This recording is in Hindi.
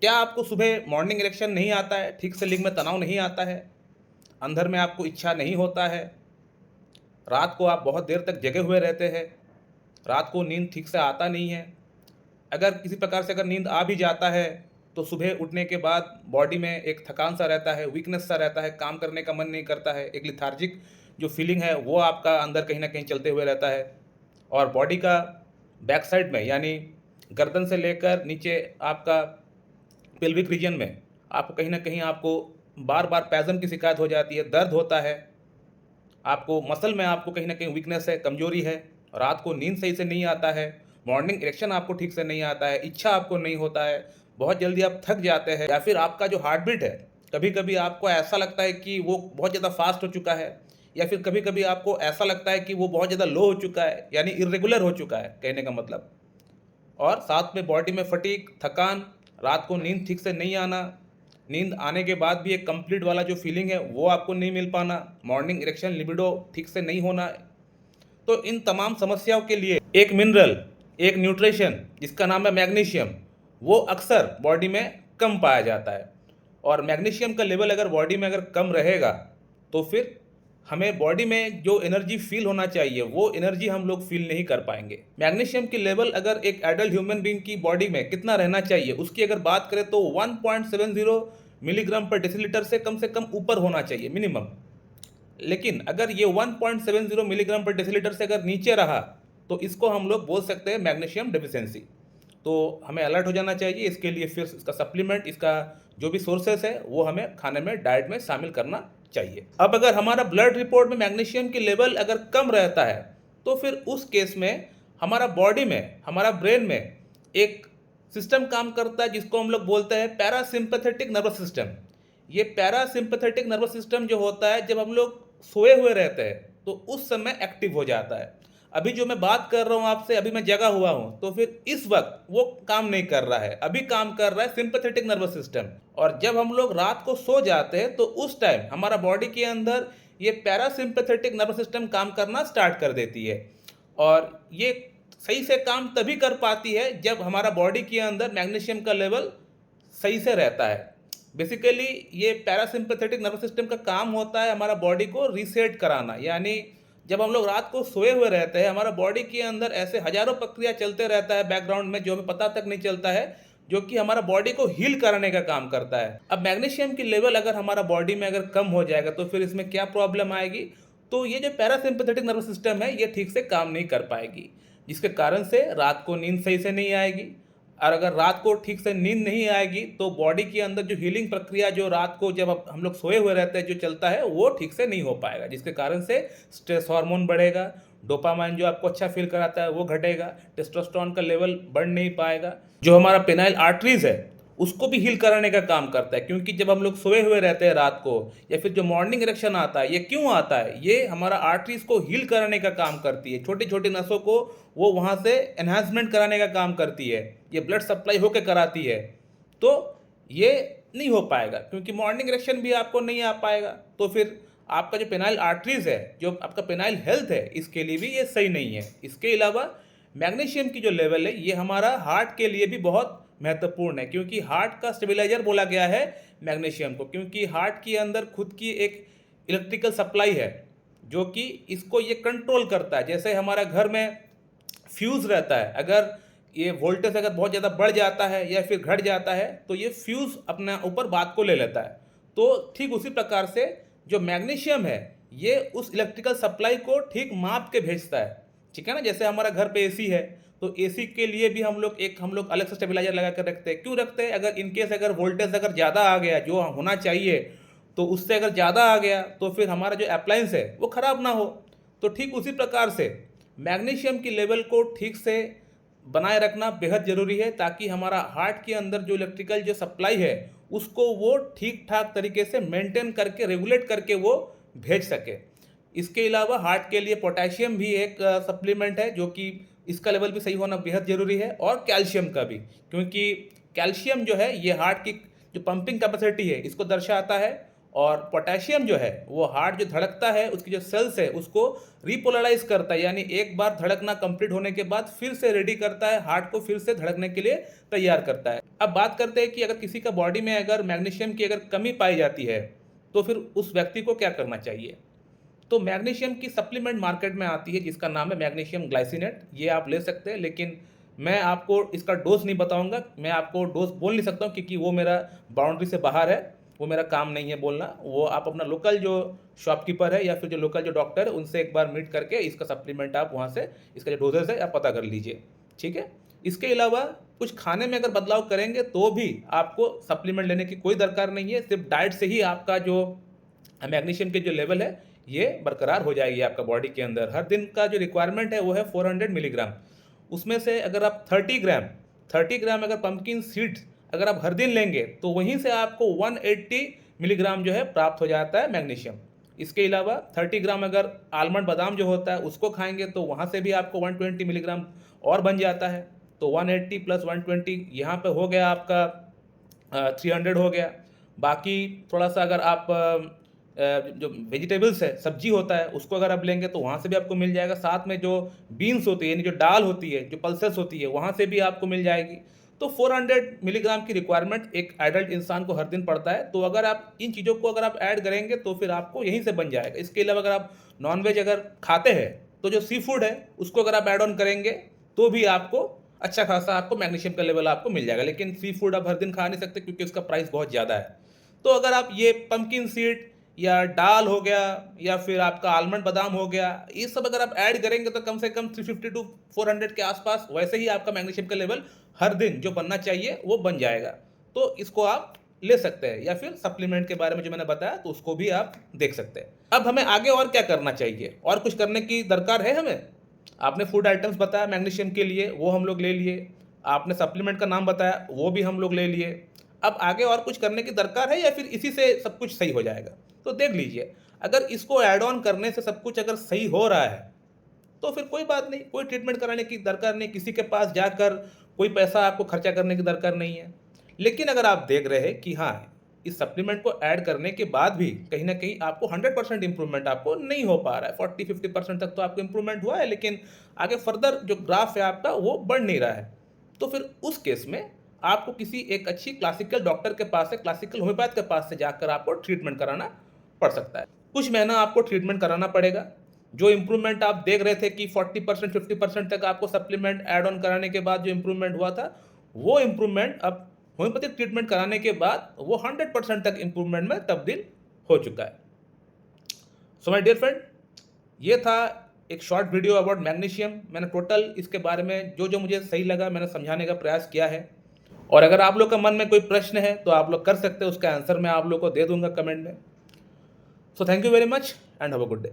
क्या आपको सुबह मॉर्निंग इरेक्शन नहीं आता है, ठीक से लिंग में तनाव नहीं आता है, अंदर में आपको इच्छा नहीं होता है, रात को आप बहुत देर तक जगे हुए रहते हैं, रात को नींद ठीक से आता नहीं है, अगर किसी प्रकार से अगर नींद आ भी जाता है तो सुबह उठने के बाद बॉडी में एक थकान सा रहता है, वीकनेस सा रहता है, काम करने का मन नहीं करता है, एक लिथार्जिक जो फीलिंग है वो आपका अंदर कहीं ना कहीं चलते हुए रहता है। और बॉडी का बैक साइड में यानी गर्दन से लेकर नीचे आपका पेल्विक रीजन में आपको कहीं ना कहीं आपको बार बार पैजम की शिकायत हो जाती है, दर्द होता है, आपको मसल में आपको कहीं ना कहीं वीकनेस है, कमजोरी है, रात को नींद सही से नहीं आता है, मॉर्निंग इरेक्शन आपको ठीक से नहीं आता है, इच्छा आपको नहीं होता है, बहुत जल्दी आप थक जाते हैं, या फिर आपका जो हार्ट बीट है कभी कभी आपको ऐसा लगता है कि वो बहुत ज़्यादा फास्ट हो चुका है, या फिर कभी कभी आपको ऐसा लगता है कि वो बहुत ज़्यादा लो हो चुका है, यानी इरेगुलर हो चुका है कहने का मतलब। और साथ में बॉडी में फटीग, थकान, रात को नींद ठीक से नहीं आना, नींद आने के बाद भी एक कंप्लीट वाला जो फीलिंग है वो आपको नहीं मिल पाना, मॉर्निंग इरेक्शन लिबिडो ठीक से नहीं होना। तो इन तमाम समस्याओं के लिए एक मिनरल, एक न्यूट्रिशन जिसका नाम है मैग्नीशियम, वो अक्सर बॉडी में कम पाया जाता है। और मैग्नीशियम का लेवल अगर बॉडी में अगर कम रहेगा तो फिर हमें बॉडी में जो एनर्जी फील होना चाहिए वो एनर्जी हम लोग फील नहीं कर पाएंगे। मैग्नीशियम की लेवल अगर एक एडल्ट ह्यूमन बीइंग की बॉडी में कितना रहना चाहिए उसकी अगर बात करें तो 1.70 मिलीग्राम पर डेसीलीटर से कम ऊपर होना चाहिए मिनिमम। लेकिन अगर ये 1.70 मिलीग्राम पर डेसीलीटर से अगर नीचे रहा तो इसको हम लोग बोल सकते हैं मैग्नीशियम डेफिशिएंसी। तो हमें अलर्ट हो जाना चाहिए, इसके लिए फिर इसका सप्लीमेंट, इसका जो भी सोर्सेस है वो हमें खाने में, डाइट में शामिल करना चाहिए। अब अगर हमारा ब्लड रिपोर्ट में मैग्नीशियम की लेवल अगर कम रहता है तो फिर उस केस में हमारा बॉडी में, हमारा ब्रेन में एक सिस्टम काम करता है जिसको हम लोग बोलते हैं पैरासिम्पैथेटिक नर्वस सिस्टम। ये पैरासिम्पैथेटिक नर्वस सिस्टम जो होता है जब हम लोग सोए हुए रहते हैं तो उस समय एक्टिव हो जाता है। अभी जो मैं बात कर रहा हूँ आपसे, अभी मैं जगा हुआ हूँ तो फिर इस वक्त वो काम नहीं कर रहा है, अभी काम कर रहा है सिंपैथेटिक नर्वस सिस्टम। और जब हम लोग रात को सो जाते हैं तो उस टाइम हमारा बॉडी के अंदर ये पैरासिम्पैथेटिक नर्वस सिस्टम काम करना स्टार्ट कर देती है। और ये सही से काम तभी कर पाती है जब हमारा बॉडी के अंदर मैग्नीशियम का लेवल सही से रहता है। बेसिकली ये पैरासिम्पैथेटिक नर्वस सिस्टम का काम होता है हमारा बॉडी को रीसेट कराना, यानी जब हम लोग रात को सोए हुए रहते हैं हमारा बॉडी के अंदर ऐसे हजारों प्रक्रिया चलते रहता है बैकग्राउंड में जो हमें पता तक नहीं चलता है, जो कि हमारा बॉडी को हील कराने का काम करता है। अब मैग्नीशियम की लेवल अगर हमारा बॉडी में अगर कम हो जाएगा तो फिर इसमें क्या प्रॉब्लम आएगी, तो ये जो पैरासिम्पैथेटिक नर्वस सिस्टम है ये ठीक से काम नहीं कर पाएगी, जिसके कारण से रात को नींद सही से नहीं आएगी। और अगर रात को ठीक से नींद नहीं आएगी तो बॉडी के अंदर जो हीलिंग प्रक्रिया जो रात को जब हम लोग सोए हुए रहते हैं जो चलता है वो ठीक से नहीं हो पाएगा, जिसके कारण से स्ट्रेस हार्मोन बढ़ेगा, डोपामाइन जो आपको अच्छा फील कराता है वो घटेगा, टेस्टोस्टेरोन का लेवल बढ़ नहीं पाएगा, जो हमारा पेनाइल आर्टरीज है उसको भी हील कराने का काम करता है। क्योंकि जब हम लोग सोए हुए रहते हैं रात को या फिर जो मॉर्निंग इरेक्शन आता है ये क्यों आता है, ये हमारा आर्टरीज को हील कराने का काम करती है, छोटी छोटी नसों को वो वहाँ से एनहांसमेंट कराने का काम करती है, ये ब्लड सप्लाई होकर कराती है। तो ये नहीं हो पाएगा क्योंकि मॉर्निंग इरेक्शन भी आपको नहीं आ पाएगा, तो फिर आपका जो पेनाइल आर्टरीज है, जो आपका पेनाइल हेल्थ है, इसके लिए भी ये सही नहीं है। इसके अलावा मैग्नीशियम की जो लेवल है ये हमारा हार्ट के लिए भी बहुत महत्वपूर्ण है, क्योंकि हार्ट का स्टेबलाइजर बोला गया है मैग्नीशियम को, क्योंकि हार्ट के अंदर खुद की एक इलेक्ट्रिकल सप्लाई है जो कि इसको ये कंट्रोल करता है। जैसे हमारा घर में फ्यूज़ रहता है, अगर ये वोल्टेज अगर बहुत ज़्यादा बढ़ जाता है या फिर घट जाता है तो ये फ्यूज़ अपना ऊपर बात को ले लेता है। तो ठीक उसी प्रकार से जो मैग्नीशियम है ये उस इलेक्ट्रिकल सप्लाई को ठीक माप के भेजता है, ठीक है ना। जैसे हमारा घर पे एसी है तो एसी के लिए भी हम लोग अलग से स्टेबलाइजर लगा कर रखते हैं। क्यों रखते हैं, अगर इनकेस अगर वोल्टेज अगर ज़्यादा आ गया जो होना चाहिए तो उससे अगर ज़्यादा आ गया तो फिर हमारा जो अप्लायंस है वो ख़राब ना हो। तो ठीक उसी प्रकार से मैग्नीशियम की लेवल को ठीक से बनाए रखना बेहद ज़रूरी है, ताकि हमारा हार्ट के अंदर जो इलेक्ट्रिकल जो सप्लाई है उसको वो ठीक ठाक तरीके से मेंटेन करके, रेगुलेट करके वो भेज सके। इसके अलावा हार्ट के लिए पोटेशियम भी एक सप्लीमेंट है जो कि इसका लेवल भी सही होना बेहद ज़रूरी है, और कैल्शियम का भी, क्योंकि कैल्शियम जो है ये हार्ट की जो पंपिंग कैपेसिटी है इसको दर्शाता है, और पोटेशियम जो है वो हार्ट जो धड़कता है उसकी जो सेल्स है उसको रिपोलराइज करता है, यानी एक बार धड़कना कंप्लीट होने के बाद फिर से रेडी करता है, हार्ट को फिर से धड़कने के लिए तैयार करता है। अब बात करते हैं कि अगर किसी का बॉडी में अगर मैग्नीशियम की अगर कमी पाई जाती है तो फिर उस व्यक्ति को क्या करना चाहिए। तो मैग्नीशियम की सप्लीमेंट मार्केट में आती है जिसका नाम है मैग्नीशियम ग्लाइसिनेट, ये आप ले सकते हैं, लेकिन मैं आपको इसका डोज नहीं बताऊंगा, मैं आपको डोज बोल नहीं सकता हूँ क्योंकि वो मेरा बाउंड्री से बाहर है, वो मेरा काम नहीं है बोलना। वो आप अपना लोकल जो शॉपकीपर है या फिर जो लोकल जो डॉक्टर है उनसे एक बार मीट करके इसका सप्लीमेंट आप वहाँ से इसका जो डोजेस है आप पता कर लीजिए, ठीक है। इसके अलावा कुछ खाने में अगर बदलाव करेंगे तो भी आपको सप्लीमेंट लेने की कोई दरकार नहीं है, सिर्फ डाइट से ही आपका जो मैग्नीशियम के जो लेवल है ये बरकरार हो जाएगी आपका बॉडी के अंदर। हर दिन का जो रिक्वायरमेंट है वो है 400 मिलीग्राम, उसमें से अगर आप 30 ग्राम अगर पंपकिन सीड्स अगर आप हर दिन लेंगे तो वहीं से आपको 180 मिलीग्राम जो है प्राप्त हो जाता है मैग्नीशियम। इसके अलावा 30 ग्राम अगर आलमंड बादाम जो होता है उसको खाएंगे तो वहाँ से भी आपको 120 मिलीग्राम और बन जाता है। तो 180 प्लस 120 यहाँ पे हो गया आपका 300 हो गया। बाकी थोड़ा सा अगर आप जो वेजिटेबल्स है सब्जी होता है उसको अगर आप लेंगे तो वहाँ से भी आपको मिल जाएगा। साथ में जो बीन्स होती है यानी जो दाल होती है, जो पल्सेस होती है, वहाँ से भी आपको मिल जाएगी। तो 400 मिलीग्राम की रिक्वायरमेंट एक एडल्ट इंसान को हर दिन पड़ता है। तो अगर आप इन चीज़ों को अगर आप ऐड करेंगे तो फिर आपको यहीं से बन जाएगा। इसके अलावा अगर आप नॉनवेज अगर खाते हैं तो जो सी फूड है उसको अगर आप ऐड ऑन करेंगे तो भी आपको अच्छा खासा आपको मैग्नीशियम का लेवल आपको मिल जाएगा। लेकिन सी फूड आप हर दिन खा नहीं सकते क्योंकि उसका प्राइस बहुत ज़्यादा है। तो अगर आप ये पंपकिन सीड या दाल हो गया या फिर आपका आलमंड बादाम हो गया, ये सब अगर आप ऐड करेंगे तो कम से कम 350 टू 400 के आसपास वैसे ही आपका मैग्नीशियम का लेवल हर दिन जो बनना चाहिए वो बन जाएगा। तो इसको आप ले सकते हैं, या फिर सप्लीमेंट के बारे में जो मैंने बताया तो उसको भी आप देख सकते हैं। अब हमें आगे और क्या करना चाहिए, और कुछ करने की दरकार है हमें। आपने फूड आइटम्स बताया मैग्नीशियम के लिए, वो हम लोग ले लिए। आपने सप्लीमेंट का नाम बताया, वो भी हम लोग ले लिए। अब आगे और कुछ करने की दरकार है या फिर इसी से सब कुछ सही हो जाएगा। तो देख लीजिए, अगर इसको ऐड ऑन करने से सब कुछ अगर सही हो रहा है तो फिर कोई बात नहीं, कोई ट्रीटमेंट कराने की दरकार नहीं, किसी के पास जाकर कोई पैसा आपको खर्चा करने की दरकार नहीं है। लेकिन अगर आप देख रहे हैं कि हाँ, इस सप्लीमेंट को ऐड करने के बाद भी कहीं ना कहीं आपको 100% इंप्रूवमेंट आपको नहीं हो पा रहा है, 40-50% तक तो आपको इंप्रूवमेंट हुआ है, लेकिन आगे फर्दर जो ग्राफ है आपका वो बढ़ नहीं रहा है, तो फिर उस केस में आपको किसी एक अच्छी क्लासिकल डॉक्टर के पास से, क्लासिकल होम्योपैथ के पास से जाकर आपको ट्रीटमेंट कराना पड़ सकता है। कुछ महीना आपको ट्रीटमेंट कराना पड़ेगा। जो इंप्रूवमेंट आप देख रहे थे कि 40% 50% तक आपको सप्लीमेंट ऐड ऑन कराने के बाद जो इंप्रूवमेंट हुआ था, वो इंप्रूवमेंट अब होम्योपैथिक ट्रीटमेंट कराने के बाद वो 100% तक इंप्रूवमेंट में तब्दील हो चुका है। सो माय डियर फ्रेंड, ये था एक शॉर्ट वीडियो अबाउट मैग्नीशियम। मैंने टोटल इसके बारे में जो जो मुझे सही लगा मैंने समझाने का प्रयास किया है। और अगर आप लोग का मन में कोई प्रश्न है तो आप लोग कर सकते हैं, उसका आंसर मैं आप लोग को दे दूंगा कमेंट में। So thank you very much and have a good day.